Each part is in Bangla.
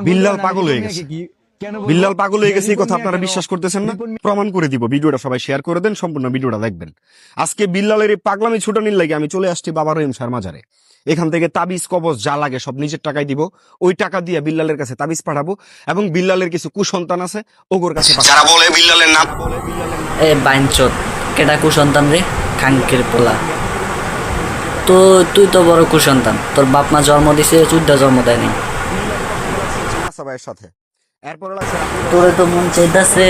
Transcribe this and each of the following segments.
বিল্লাল পাগল হয়ে গেছে। বিল্লাল পাগল হয়ে গেছে, এই কথা আপনারা বিশ্বাস করতেছেন না? প্রমাণ করে দিব, ভিডিওটা সবাই শেয়ার করে দেন, সম্পূর্ণ ভিডিওটা দেখবেন। আজকে বিল্লালের এই পাগলামি ছুটানির লাগে আমি চলে আসছি বাবা রহিম শাহর মাজারে। এখান থেকে তাবিজ কবজ যা লাগে সব নিজের টাকায় দিব, ওই টাকা দিয়ে বিল্লালের কাছে তাবিজ পাঠাবো, এবং বিল্লালের কিছু কুসন্তান আছে ওগোর কাছে যারা বলে বিল্লালের নাম এ বাইনচোদ কেডা কুসন্তান রে, খাঙ্কির পোলা। তো তুই তো বড় কুসন্তান, তোর বাপ মা জন্ম দিছে, চুদ্দা জন্ম দেয়নি। সবাইয়ের সাথে এরপর তোরে তো মন চাইতেছে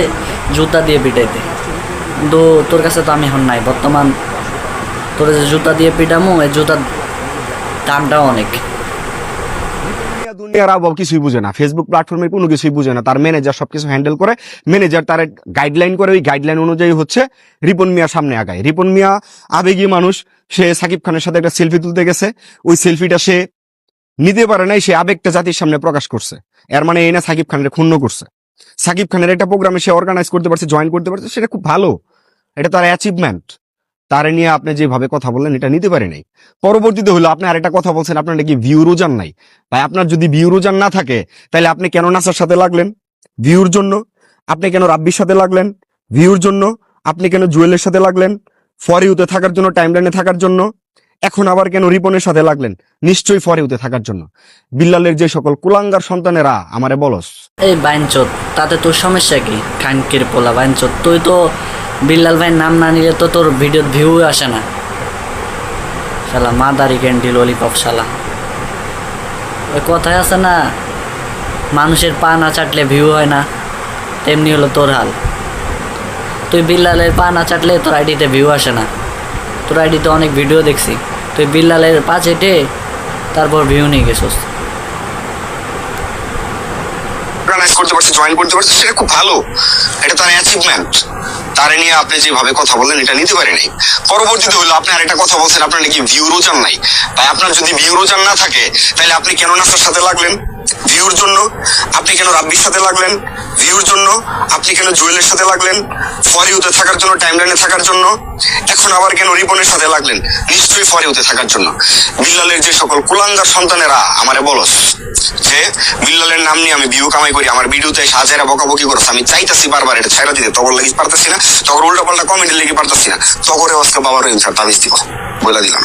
জুতা দিয়ে পিটাইতে, কিন্তু তোর কাছে তো আমি হন নাই বর্তমান। তোরে যে জুতা দিয়ে পিটামো, এই জুতার দামটাও অনেক। দুনিয়ার আবহাওয়া কিছুই বুঝে না, ফেসবুক প্ল্যাটফর্মে কোনো কিছুই বুঝে না। তার ম্যানেজার সবকিছু হ্যান্ডেল করে, ম্যানেজার তার গাইডলাইন করে, ওই গাইডলাইন অনুযায়ী হচ্ছে রিপন মিয়া সামনে আগায়। রিপন মিয়া আবেগী মানুষ, সে সাকিব খানের সাথে একটা সেলফি তুলতে গেছে, ওই সেলফিটা সে নিতে পারে নাই, সে আবেগটা জাতির সামনে প্রকাশ করছে। এর মানে এই না সাকিব খানের ক্ষুণ্ণ করছে। সাকিব খানের একটা প্রোগ্রামে সে অর্গানাইজ করতে পারছে, জয়েন করতে পারছে, সেটা খুব ভালো, এটা তার অ্যাচিভমেন্ট। তারে নিয়ে আপনি যেভাবে কথা বললেন এটা নিতে পারে নাই। পরবর্তীতে হলো আপনি আরেকটা কথা বলছেন, আপনার নাকি ভিউ রোজান নাই। ভাই, আপনার যদি ভিউ রোজান না থাকে তাহলে আপনি কেন নাসার সাথে লাগলেন ভিউর জন্য? আপনি কেন রাব্বির সাথে লাগলেন ভিউর জন্য? আপনি কেন জুয়েলের সাথে লাগলেন ফর ইউতে থাকার জন্য, টাইমলাইনে থাকার জন্য? এখন আবার কেন রিপনের সাথে লাগলেন? নিশ্চয়ই ফর ইউতে থাকার জন্য। বিল্লালের যে সকল কুলাঙ্গার সন্তানেরা আমারে বলস। এই বাইনচোদ, তাতে তোর সমস্যা কি? খাঙ্কির পোলা বাইনচোদ, তুই তো বিল্লাল ভাইয়ের নাম না নিলে তো তোর ভিডিওর ভিউ আসে না। শালা মাদারি ক্যান্ডি ললিপপ শালা। ওই কথায় আছে না, মানুষের পা না চাটলে ভিউ হয় না, তেমনি হলো তোর হাল। তুই বিল্লালের পা না চাটলে তোর আইডিতে ভিউ আসে না। তোর আইডিতে অনেক ভিডিও দেখছি, তুই বিল্লালের পা চেটে তারপর ভিউ নিয়ে গেছিস। অর্গানাইজ করতে পারছে, জয়েন করতে পারছে, সেটা খুব ভালো, এটা তার অ্যাচিভমেন্ট। তারে নিয়ে আপনি যেভাবে কথা বললেন এটা নিতে পারে নাই। পরবর্তীতে হলো আপনি আরেকটা কথা বলছেন, আপনার নাকি ভিউ রোজান নাই। ভাই, আপনার যদি ভিউ রোজান না থাকে তাহলে আপনি কেন নাসার সাথে লাগলেন ভিউর জন্য? আপনি কেন রাব্বির সাথে লাগলেন ভিউর জন্য? আপনি কেন জুয়েলের সাথে লাগলেন ফর ইউতে থাকার জন্য, টাইমলাইনে থাকার জন্য? এখন আবার কেন রিপনের সাথে লাগলেন? নিশ্চয়ই ফর ইউতে থাকার জন্য। বিল্লালের যে সকল কুলাঙ্গার সন্তানেরা আমারে বলস যে বিল্লালের নাম নিয়ে আমি ভিউ কামাই করি, আমার ভিডিওতে হাজারা বকাবকি করছে, আমি চাইতাছি বারবার এটা ছেড়ে দিতে, তখন লাগি পারতাছি না, তখন উল্টা পাল্টা কমেন্টে লেগে পারতাছি না, তখন আজকে বাবার ইনসার তাবিজ দিব বলে দিলাম।